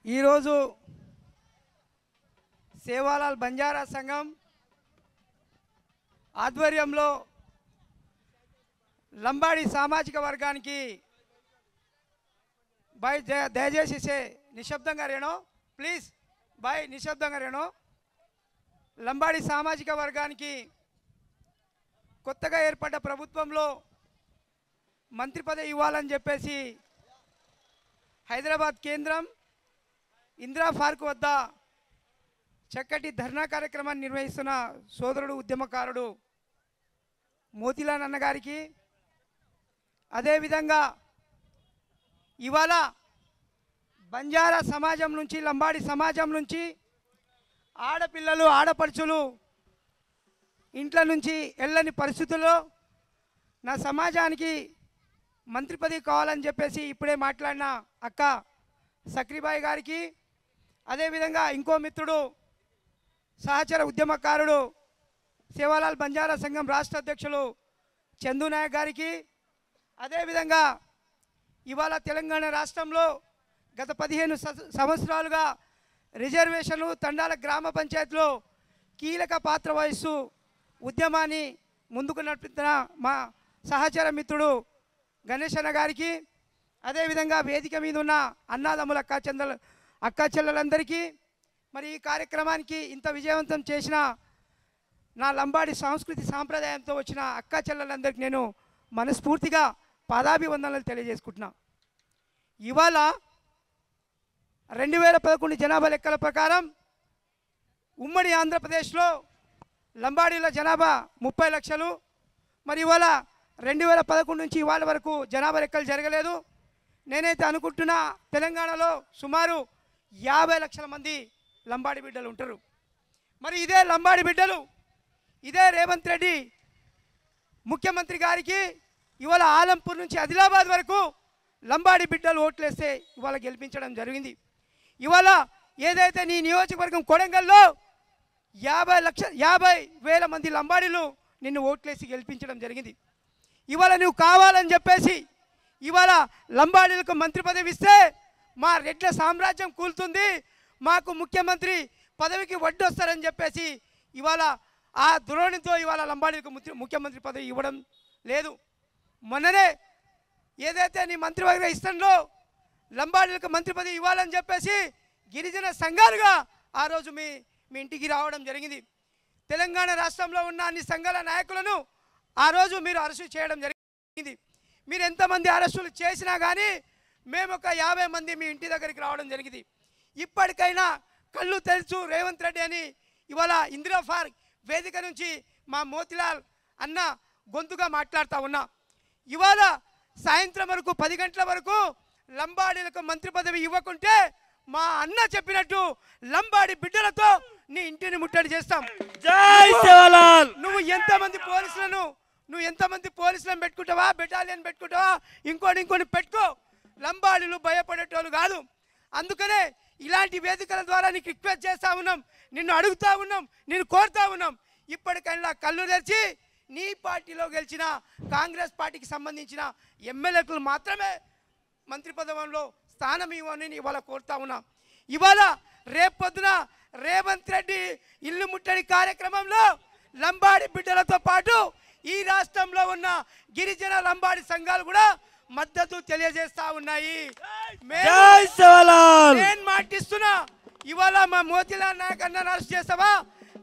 ఈరోజు సేవాలాల్ బంజారా సంఘం ఆధ్వర్యంలో లంబాడి సామాజిక వర్గానికి బాయ్ దయచేసి నిశ్శబ్దంగా రేణో ప్లీజ్ బాయ్ నిశ్శబ్దంగా రేణో లంబాడి సామాజిక వర్గానికి కొత్తగా ఏర్పడ్డ ప్రభుత్వంలో మంత్రి పదవి ఇవ్వాలని చెప్పేసి హైదరాబాద్ కేంద్రం ఇందిరా పార్క్ వద్ద చక్కటి ధర్నా కార్యక్రమాన్ని నిర్వహిస్తున్న సోదరుడు ఉద్యమకారుడు మోతిలాల్ అన్నగారికి అదేవిధంగా ఇవాళ బంజారా సమాజం నుంచి లంబాడి సమాజం నుంచి ఆడపిల్లలు ఆడపడుచులు ఇంట్ల నుంచి వెళ్ళని పరిస్థితుల్లో నా సమాజానికి మంత్రి పదవి కావాలని చెప్పేసి ఇప్పుడే మాట్లాడిన అక్క సక్రిబాయి గారికి అదేవిధంగా ఇంకో మిత్రుడు సహచర ఉద్యమకారుడు సేవాలాల్ బంజారా సంఘం రాష్ట్ర అధ్యక్షులు చందు నాయక్ గారికి అదేవిధంగా ఇవాళ తెలంగాణ రాష్ట్రంలో గత 15 సంవత్సరాలుగా రిజర్వేషన్లు తండాల గ్రామ పంచాయతీలో కీలక పాత్ర వహిస్తూ ఉద్యమాన్ని ముందుకు నడుపుతున్న మా సహచర మిత్రుడు గణేష్ అన్న గారికి అదేవిధంగా వేదిక మీద ఉన్న అన్నాదమ్ముల అక్క చెల్లెలందరికీ మరి ఈ కార్యక్రమానికి ఇంత విజయవంతం చేసిన నా లంబాడి సంస్కృతి సాంప్రదాయంతో వచ్చిన అక్క చెల్లెలందరికీ నేను మనస్ఫూర్తిగా పాదాభివందనలు తెలియజేసుకుంటున్నా. ఇవాళ 2011 జనాభా లెక్కల ప్రకారం ఉమ్మడి ఆంధ్రప్రదేశ్లో లంబాడీల జనాభా 30 లక్షలు. మరి ఇవాళ 2011 నుంచి ఇవాళ వరకు జనాభా లెక్కలు జరగలేదు. నేనైతే అనుకుంటున్నా తెలంగాణలో సుమారు 50 లక్షల మంది లంబాడి బిడ్డలు ఉంటారు. మరి ఇదే లంబాడి బిడ్డలు ఇదే రేవంత్ రెడ్డి ముఖ్యమంత్రి గారికి ఇవాళ ఆలంపూర్ నుంచి ఆదిలాబాద్ వరకు లంబాడి బిడ్డలు ఓట్లేస్తే ఇవాళ గెలిపించడం జరిగింది. ఇవాళ ఏదైతే నీ నియోజకవర్గం కొడంగల్లో 50,000 మంది లంబాడీలు నిన్ను ఓట్లేసి గెలిపించడం జరిగింది. ఇవాళ నువ్వు కావాలని చెప్పేసి ఇవాళ లంబాడీలకు మంత్రి పదవి ఇస్తే మా రెడ్ల సామ్రాజ్యం కూలుతుంది, మాకు ముఖ్యమంత్రి పదవికి వడ్డీ వస్తారని చెప్పేసి ఇవాళ ఆ ధోరణితో ఇవాళ లంబాడీలకు ముఖ్యమంత్రి పదవి ఇవ్వడం లేదు. మొన్ననే ఏదైతే నీ మంత్రివర్గ ఇష్టంలో లంబాడీలకు మంత్రి పదవి ఇవ్వాలని చెప్పేసి గిరిజన సంఘాలుగా ఆ రోజు మీ ఇంటికి రావడం జరిగింది. తెలంగాణ రాష్ట్రంలో ఉన్న అన్ని సంఘాల నాయకులను ఆ రోజు మీరు అరెస్టు చేయడం జరిగింది. మీరు ఎంతమంది అరెస్టులు చేసినా కానీ మేము ఒక 50 మంది మీ ఇంటి దగ్గరికి రావడం జరిగింది. ఇప్పటికైనా కళ్ళు తెలుసు రేవంత్ రెడ్డి అని ఇవాళ ఇందిరా పార్క్ వేదిక నుంచి మా మోతిలాల్ అన్న గొంతుగా మాట్లాడుతూ ఉన్నా. ఇవాళ సాయంత్రం వరకు 10 గంటల వరకు లంబాడీలకు మంత్రి పదవి ఇవ్వకుంటే మా అన్న చెప్పినట్టు లంబాడి బిడ్డలతో నీ ఇంటిని ముట్టడి చేస్తాం. జై సేవాలాల్. నువ్వు ఎంతమంది పోలీసులను పెట్టుకుంటావా, బెటాలియన్ పెట్టుకుంటావా, ఇంకోటి పెట్టుకో. లంబాడీలు భయపడేటోళ్ళు కాదు. అందుకనే ఇలాంటి వేదికల ద్వారా నీకు రిక్వెస్ట్ చేస్తూ ఉన్నాం, నిన్ను అడుగుతూ ఉన్నాం, నిన్ను కోరుతూ ఉన్నాం. ఇప్పటికైనా కళ్ళు తెరిచి నీ పార్టీలో గెలిచిన కాంగ్రెస్ పార్టీకి సంబంధించిన ఎమ్మెల్యేలు మాత్రమే మంత్రి పదవిలో స్థానం ఇవ్వని ఇవాళ కోరుతా ఉన్నాం. ఇవాళ రేపొద్దున రేవంత్ రెడ్డి ఇల్లు ముట్టడి కార్యక్రమంలో లంబాడి బిడ్డలతో పాటు ఈ రాష్ట్రంలో ఉన్న గిరిజన లంబాడి సంఘాలు కూడా మద్దతు తెలియజేస్తా ఉన్నాయి. నేను మాటిస్తున్నా, ఇవాళ మా మోతిలాల్ నాయక్ అన్నను అరెస్ట్ చేస్తావా,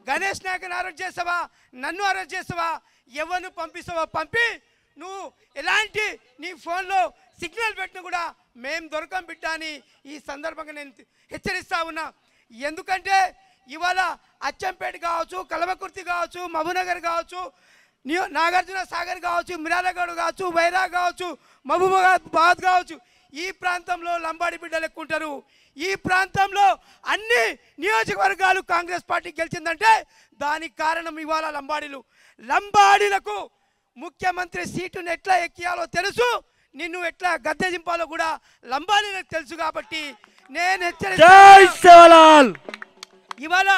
గణేష్ నాయక్ అరెస్ట్ చేస్తావా, నన్ను అరెస్ట్ చేస్తావా, ఎవరిని పంపిస్తావో పంపి నువ్వు ఎలాంటి నీ ఫోన్లో సిగ్నల్ పెట్టిన కూడా మేము దొరకం బిడ్డ అని ఈ సందర్భంగా నేను హెచ్చరిస్తా ఉన్నా. ఎందుకంటే ఇవాళ అచ్చంపేట కావచ్చు, కల్వకుర్తి కావచ్చు, మహబూబ్నగర్ కావచ్చు, నాగార్జున సాగర్ కావచ్చు, మిర్యాలగూడ కావచ్చు, వైరా కావచ్చు, మహబూబాబాద్ కావచ్చు, ఈ ప్రాంతంలో లంబాడి బిడ్డలు ఎక్కువ ఉంటారు. ఈ ప్రాంతంలో అన్ని నియోజకవర్గాలు కాంగ్రెస్ పార్టీ గెలిచిందంటే దానికి కారణం ఇవాళ లంబాడీలకు ముఖ్యమంత్రి సీటును ఎట్లా ఎక్కియాలో తెలుసు, నిన్ను ఎట్లా గద్దె దింపాలో కూడా లంబాడీలకు తెలుసు. కాబట్టి నేను హెచ్చరిస్తున్నాను, ఇవాళ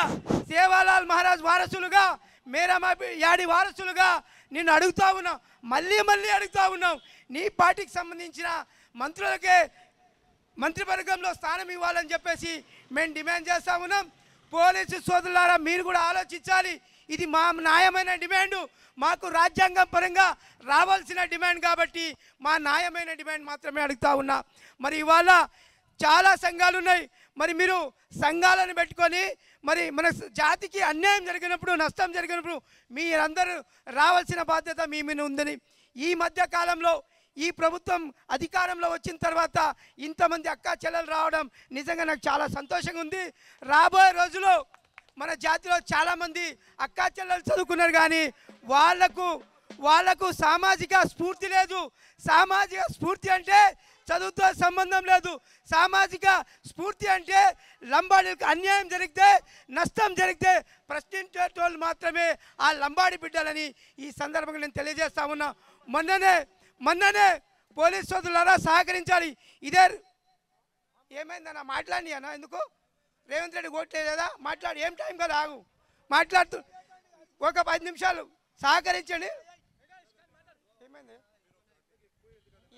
సేవాలాల్ మహారాజ్ వారసులుగా మేరా యాడి వారసులుగా నిన్ను అడుగుతా ఉన్నాం, మళ్ళీ అడుగుతా ఉన్నాం. నీ పార్టీకి సంబంధించిన మంత్రులకే మంత్రివర్గంలో స్థానం ఇవ్వాలని చెప్పేసి మేము డిమాండ్ చేస్తా ఉన్నాం. పోలీసు సోదరులారా, మీరు కూడా ఆలోచించాలి. ఇది మా న్యాయమైన డిమాండు, మాకు రాజ్యాంగం పరంగా రావాల్సిన డిమాండ్ కాబట్టి మా న్యాయమైన డిమాండ్ మాత్రమే అడుగుతా ఉన్నా. మరి ఇవాళ చాలా సంఘాలు ఉన్నాయి. మరి మీరు సంఘాలను పెట్టుకొని మరి మన జాతికి అన్యాయం జరిగినప్పుడు, నష్టం జరిగినప్పుడు మీరందరూ రావాల్సిన బాధ్యత మీ మీద ఉందని ఈ మధ్య కాలంలో ఈ ప్రభుత్వం అధికారంలో వచ్చిన తర్వాత ఇంతమంది అక్కా చెల్లెలు రావడం నిజంగా నాకు చాలా సంతోషంగా ఉంది. రాబోయే రోజుల్లో మన జాతిలో చాలామంది అక్కా చెల్లెలు చదువుకున్నారు, కానీ వాళ్లకు సామాజిక స్ఫూర్తి లేదు. సామాజిక స్ఫూర్తి అంటే చదువుతో సంబంధం లేదు. సామాజిక స్ఫూర్తి అంటే లంబాడీలకు అన్యాయం జరిగితే, నష్టం జరిగితే ప్రశ్నించేటోళ్ళు మాత్రమే ఆ లంబాడి బిడ్డలని ఈ సందర్భంగా నేను తెలియజేస్తా ఉన్నా. మొన్ననే పోలీస్ సోదరులారా సహకరించాలి. ఇదే ఏమైందన్నా మాట్లాడి అన్న, ఎందుకు రేవంత్ రెడ్డి ఓట్లేదు కదా, మాట్లాడి ఏం టైం కదా, ఆగు మాట్లాడుతూ ఒక 10 నిమిషాలు సహకరించండి. ఏమైంది?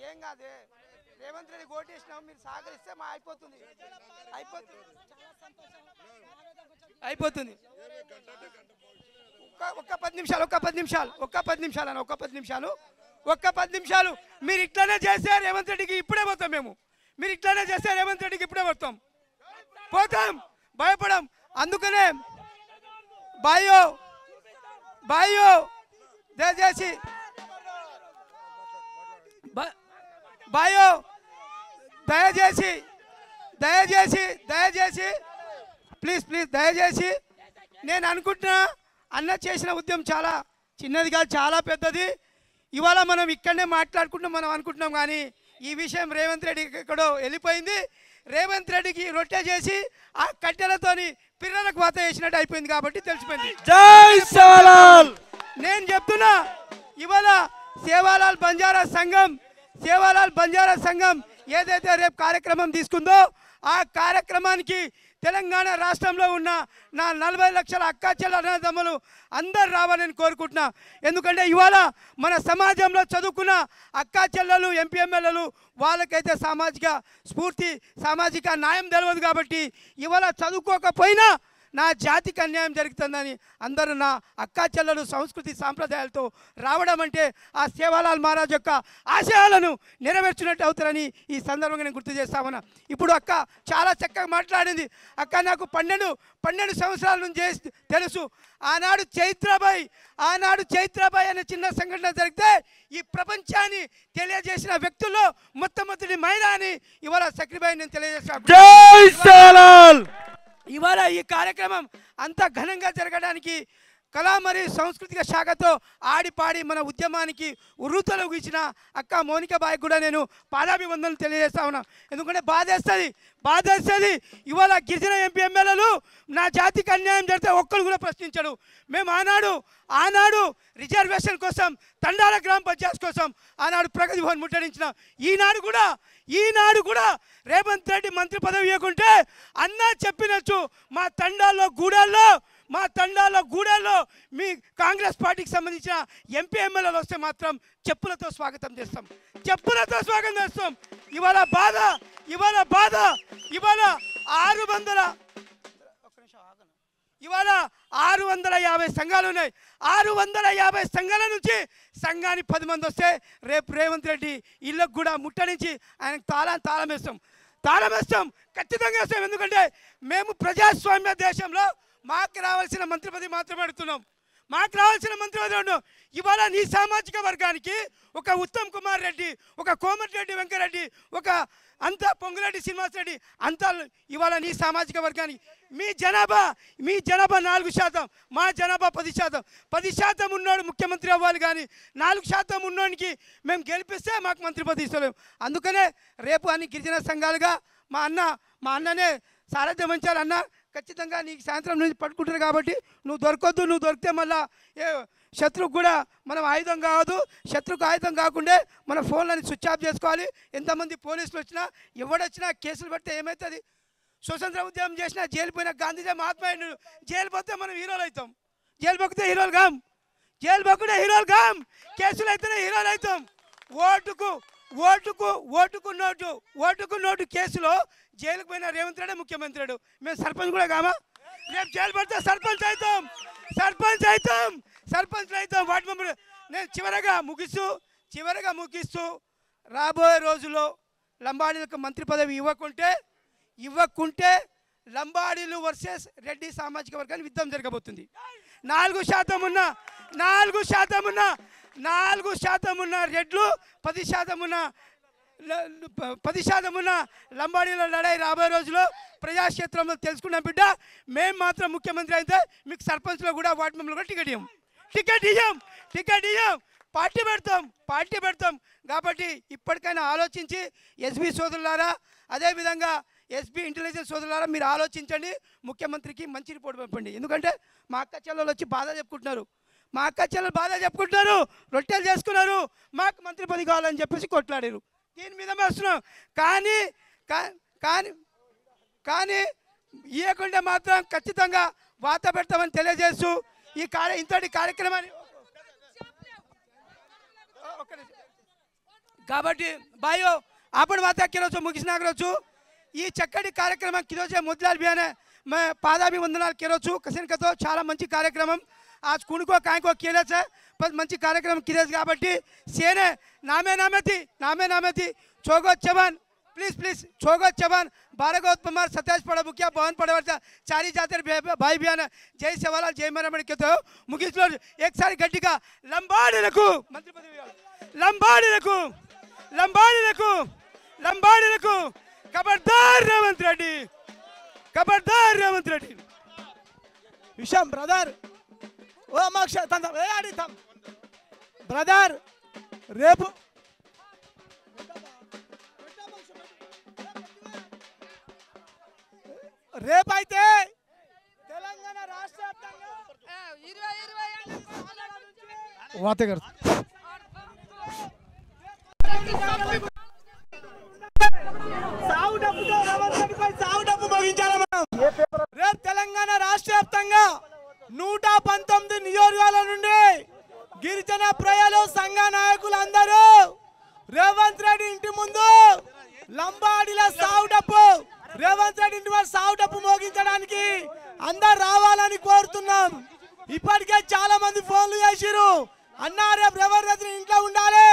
ఏం కాదే, రేవంత్ రెడ్డి ఓటేసినాము, మీరు సహకరిస్తే మా అయిపోతుంది. ఒక్క 10 నిమిషాలు మీరు ఇట్లానే చేస్తే రేవంత్ రెడ్డికి ఇప్పుడే పోతాం. మీరు ఇట్లానే చేస్తే రేవంత్ రెడ్డికి ఇప్పుడే పోతాం, భయపడం. అందుకనే బాయో దయచేసి ప్లీజ్ దయచేసి నేను అనుకుంటున్నా, అన్న చేసిన ఉద్యమం చాలా చిన్నది కాదు, చాలా పెద్దది. ఇవాళ మనం ఇక్కడనే మాట్లాడుకుంటున్నాం, మనం అనుకుంటున్నాం, కానీ ఈ విషయం రేవంత్ రెడ్డి ఎక్కడో వెళ్ళిపోయింది. రేవంత్ రెడ్డికి రొట్టె చేసి ఆ కట్టెలతోని పిల్లలకు వాత వేసినట్టు అయిపోయింది కాబట్టి తెలిసిపోయింది. జై సేవాలాల్. నేను చెప్తున్నా, ఇవాళ సేవాలాల్ బంజారా సంఘం ఏదైతే రేపు కార్యక్రమం తీసుకుందో ఆ కార్యక్రమానికి తెలంగాణ రాష్ట్రంలో ఉన్న నా 40 లక్షల అక్కా చెల్లెమ్మలు అందరు రావాలని కోరుకుంటున్నా. ఎందుకంటే ఇవాళ మన సమాజంలో చదువుకున్న అక్కా చెల్లెలు, ఎంపీ ఎమ్మెల్యేలు వాళ్ళకైతే సామాజిక స్ఫూర్తి, సామాజిక న్యాయం తెలియదు కాబట్టి ఇవాళ చదువుకోకపోయినా నా జాతికి అన్యాయం జరుగుతుందని అందరూ నా అక్కా చెల్లెలు సంస్కృతి సాంప్రదాయాలతో రావడం అంటే ఆ సేవాలాల్ మహారాజ్ యొక్క ఆశయాలను నెరవేర్చినట్టు అవుతారని ఈ సందర్భంగా నేను గుర్తు చేస్తామన్నా. ఇప్పుడు అక్క చాలా చక్కగా మాట్లాడింది. అక్క నాకు 12 సంవత్సరాల నుంచి తెలుసు. ఆనాడు చైత్రాబాయి అనే చిన్న సంఘటన జరిగితే ఈ ప్రపంచాన్ని తెలియజేసిన వ్యక్తుల్లో మొట్టమొదటి మహిళ అని ఇవాళ సక్రిబాయి నేను తెలియజేస్తాను. ఇవాళ ఈ కార్యక్రమం అంత ఘనంగా జరగడానికి కళా మరియు సాంస్కృతిక శాఖతో ఆడిపాడి మన ఉద్యమానికి ఉర్రూతలోకి ఇచ్చిన అక్క మోనిక బాయ్ కూడా నేను పాదాభివందనలు తెలియజేస్తా ఉన్నా. ఎందుకంటే బాధేస్తుంది. ఇవాళ గిరిజన ఎంపీ ఎమ్మెల్యేలు నా జాతికి అన్యాయం జరిగితే ఒక్కరు కూడా ప్రశ్నించడు. మేము ఆనాడు రిజర్వేషన్ కోసం, తండాల గ్రామ పంచాయత్ కోసం ఆనాడు ప్రగతి భవన్ ముట్టడించిన. ఈనాడు కూడా రేవంత్ రెడ్డి మంత్రి పదవి ఇవ్వకుంటే అన్న చెప్పినచ్చు మా తండాల్లో గూడాల్లో మీ కాంగ్రెస్ పార్టీకి సంబంధించిన ఎంపీ ఎమ్మెల్యేలు వస్తే మాత్రం చెప్పులతో స్వాగతం చేస్తాం. ఇవాళ బాధ 650 సంఘాలు ఉన్నాయి. 650 సంఘాల నుంచి సంఘానికి 10 మంది వస్తే రేపు రేవంత్ రెడ్డి ఇళ్ళకు కూడా ముట్టడించి ఆయనకు తాళం వేస్తాం, ఖచ్చితంగా వేస్తాం. ఎందుకంటే మేము ప్రజాస్వామ్య దేశంలో మాకు రావాల్సిన మంత్రి పదవి మాత్రమే అడుగుతున్నాం. ఇవాళ నీ సామాజిక వర్గానికి ఒక ఉత్తమ్ కుమార్ రెడ్డి, ఒక కోమటిరెడ్డి వెంకరెడ్డి, ఒక అంతా పొంగురెడ్డి శ్రీనివాసరెడ్డి అంతా ఇవాళ నీ సామాజిక వర్గానికి మీ జనాభా 4%, మా జనాభా 10%. 10% ఉన్నోడు ముఖ్యమంత్రి అవ్వాలి, కానీ 4% ఉన్నోడికి మేము గెలిపిస్తే మాకు మంత్రి పదవి ఇస్తలేము. అందుకనే రేపు అన్ని గిరిజన సంఘాలుగా మా అన్ననే సారథ్యం వహించాలి. అన్న ఖచ్చితంగా నీకు సాయంత్రం నుంచి పట్టుకుంటారు కాబట్టి నువ్వు దొరకొద్దు. నువ్వు దొరికితే మళ్ళీ శత్రుకు కూడా మనం ఆయుధం కావద్దు. శత్రుకు ఆయుధం కాకుండా మన ఫోన్లని స్విచ్ ఆఫ్ చేసుకోవాలి. ఎంతమంది పోలీసులు వచ్చినా ఎవడొచ్చినా కేసులు పడితే ఏమవుతుంది? స్వతంత్ర ఉద్యమం చేసినా జైలు పోయిన గాంధీజీ మహాత్మా జైలు పోతే మనం హీరోలు అవుతాం. జైలు పోతే హీరోలు కాం. కేసులు అయితేనే హీరోలు అవుతాం. ఓటుకు నోటు కేసులో జైలుకు పోయిన రేవంత్ రెడ్డి ముఖ్యమంత్రి. మేము సర్పంచ్ కూడా కామా? రేపు జైలు పడితే సర్పంచ్ అవుతాం వార్డు మెంబర్. నేను చివరగా ముగిస్తూ రాబోయే రోజుల్లో లంబాడీలకు మంత్రి పదవి ఇవ్వకుంటే లంబాడీలు వర్సెస్ రెడ్డి సామాజిక వర్గానికి యుద్ధం జరగబోతుంది. 4% ఉన్న రెడ్లు, 10% ఉన్న లంబాడీల లడాయి రాబోయే రోజుల్లో ప్రజాక్షేత్రంలో తెలుసుకున్నాం బిడ్డ. మేము మాత్రం ముఖ్యమంత్రి అయితే మీకు సర్పంచ్లో కూడా వార్డు మెంబర్లు కూడా టికెట్ ఇయ్యం. పార్టీ పెడతాం. కాబట్టి ఇప్పటికైనా ఆలోచించి ఎస్బీ సోదరులారా, అదేవిధంగా ఎస్బీ ఇంటెలిజెన్స్ సోదరులారా, మీరు ఆలోచించండి. ముఖ్యమంత్రికి మంచి రిపోర్ట్ పంపండి. ఎందుకంటే మా అక్క చెల్లెలు వచ్చి బాధ చెప్పుకుంటున్నారు, రొట్టెలు చేసుకున్నారు, మాకు మంత్రి పదవి కావాలని చెప్పేసి కొట్లాడారు. దీని మీద వస్తున్నాం. కానీ ఇవ్వకుండా మాత్రం ఖచ్చితంగా వాత పెడతామని తెలియజేస్తూ ఇంతటి కార్యక్రమాన్ని కాబట్టి బాయో आपण बात केलो मुगिसनागरोचु ఈ చక్కటి కార్యక్రమం కిరోజే ముద్లాల్ బియానే मैं పాదాభి వందనాలు केरोचु कसन कतो చాలా మంచి కార్యక్రమం आज कुणको कायको केलेच पण మంచి కార్యక్రమం किरेज కాబట్టి సేనే नामे चोगो चवन प्लीज चोगो चवन बारगोत पमार सतेज पड़ मुखिया भवन पड़वरचा चारी जातर भाई बियान जय सेवालाल जय मरमण केतो मुगिसलो एक सारी गट्टिगा लंबाडीलकु मंत्री पदवी लंबाडीलकु खबरदार रेवंत रेड्डी विषम ब्रदर ओ अमाक्ष तंद ए आडी तम ब्रदर रेपु రేపైతే తెలంగాణ రాష్ట్ర వ్యాప్తంగా 20 వాతగర్ సావుడప్పుతో రవంతపై సావుడప్పు మోగించాలి మనం. రేపు తెలంగాణ రాష్ట్ర వ్యాప్తంగా 119 నియోజకవర్గాల నుండి గిరిజన ప్రజలు సంఘ నాయకులు అందరూ రేవంత్ రెడ్డి ఇంటి ముందు లంబాడీల సావుడప్పు రేవంత్ రెడ్డి ఇంటి ముందు సావుడప్పు మోగించడానికి అందరు రావాలని కోరుతున్నాం. ఇప్పటికే చాలా మంది ఫోన్లు చేసిరు, అన్నా రేపు రేవంత్ రెడ్డి ఇంట్లో ఉండాలి,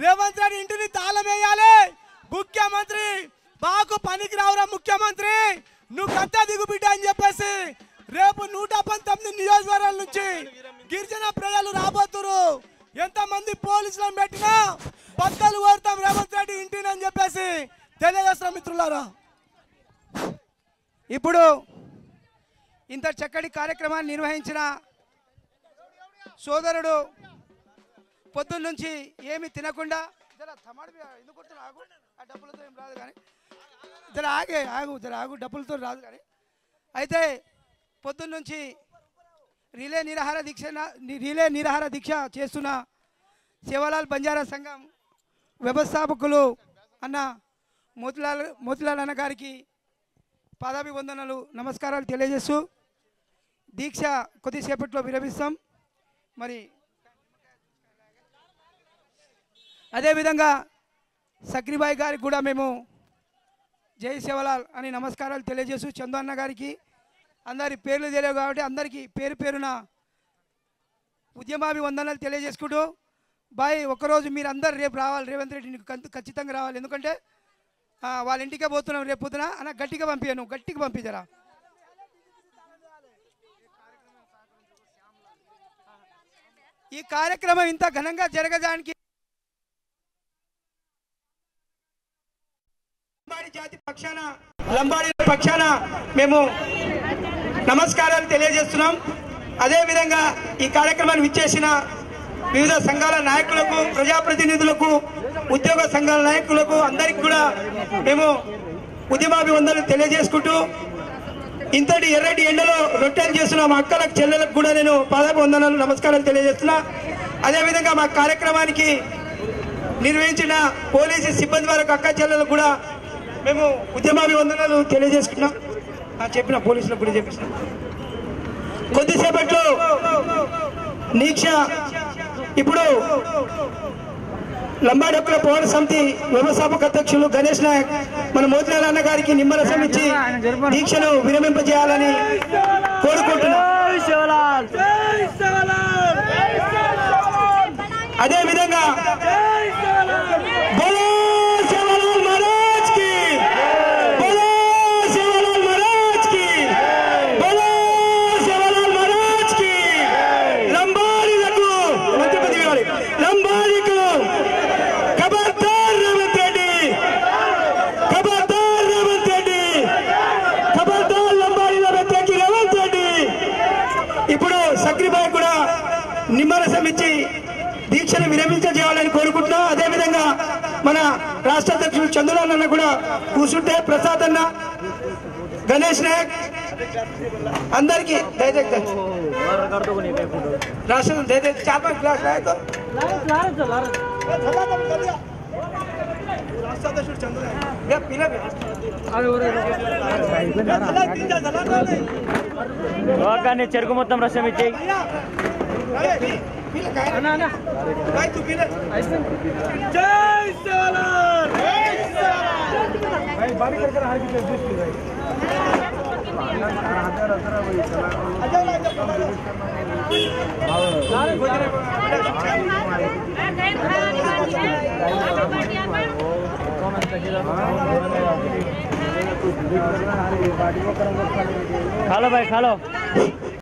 రేవంత్ రెడ్డి ఇంటిని తాళం వేయాలి, ముఖ్యమంత్రి బాకు పనికి రావురా ముఖ్యమంత్రి నువ్వు గద్ద దిగు బిడ్డ అని చెప్పేసి రేపు 119 నియోజకవర్గాల నుంచి గిరిజన ప్రజలు రాబోతురు. ఎంతమంది పోలీసులను పెట్టినా బద్దలు కోరుతాం రేవంత్ రెడ్డి ఇంటిని అని చెప్పేసి తెలియజేస్తాం మిత్రులారా. ఇప్పుడు ఇంత చక్కటి కార్యక్రమాన్ని నిర్వహించిన సోదరుడు పొద్దున్న నుంచి ఏమి తినకుండా డబ్బులతో ఏం రాదు కానీ డబ్బులతో రాదు కానీ అయితే పొద్దున్న నుంచి రిలే నిరాహార దీక్ష చేస్తున్న సేవాలాల్ బంజారా సంఘం వ్యవస్థాపకులు అన్న మోతిలాల్ అన్న గారికి పాదాభివందనలు నమస్కారాలు తెలియజేస్తూ దీక్ష కొద్దిసేపట్లో విరమిస్తాం. మరి అదేవిధంగా సక్రిబాయి గారికి కూడా మేము జై సేవలాల్ అని నమస్కారాలు తెలియజేస్తూ చందు అన్న గారికి అందరి పేర్లు తెలియవు కాబట్టి అందరికీ పేరు పేరున ఉద్యమాభివందనాలు తెలియజేసుకుంటూ బాయ్ ఒకరోజు మీరు అందరు రేపు రావాలి, రేవంత్ రెడ్డి ఖచ్చితంగా రావాలి. ఎందుకంటే వాళ్ళ ఇంటికే పోతున్నాం రేపు పొద్దున అన్న గట్టిగా పంపించాను, గట్టిగా పంపించరా. ఈ కార్యక్రమం ఇంత ఘనంగా జరగడానికి జాతి పక్షాన లంబాడీ పక్షాన మేము నమస్కారాలు తెలియజేస్తున్నాం. అదేవిధంగా ఈ కార్యక్రమాన్ని విచ్చేసిన వివిధ సంఘాల నాయకులకు, ప్రజాప్రతినిధులకు, ఉద్యోగ సంఘాల నాయకులకు అందరికీ కూడా మేము ఉద్యమాభివందనలు తెలియజేసుకుంటూ ఇంతటి ఎర్రటి ఎండలో రొట్టెలు చేస్తున్న మా అక్కలకు చెల్లెలకు కూడా నేను పాదాభివందనాలు నమస్కారాలు తెలియజేస్తున్నా. అదేవిధంగా మా కార్యక్రమానికి నిర్వహించిన పోలీసు సిబ్బంది వారికి అక్క చెల్లెలకు కూడా మేము ఉద్యమాభివందనాలు తెలియజేసుకున్నాం. చెప్పిన పోలీసులకు కూడా చెప్పిస్తున్నాం. కొద్దిసేపట్లో దీక్ష ఇప్పుడు లంబాడి హక్కుల పోరాట సమితి వ్యవస్థాపక అధ్యక్షులు గణేష్ నాయక్ మన మోతిలాల్ అన్న గారికి నిమ్మరసం ఇచ్చి దీక్షను విరమింపజేయాలని కోరుకుంటున్నాం. అదే విధంగా నిమ్మరసం ఇచ్చి దీక్షను విరమించేయాలని కోరుకుంటున్నాం. అదేవిధంగా మన రాష్ట్ర అధ్యక్షులు చంద్రబాబు అన్న కూడా కూర్చుంటే, ప్రసాద్ అన్న, గణేష్ నాయక్ అందరికి రాష్ట్ర చాప క్లాస్ చెరుకు మొత్తం రసం ఇచ్చి खा लो भाई खा लो।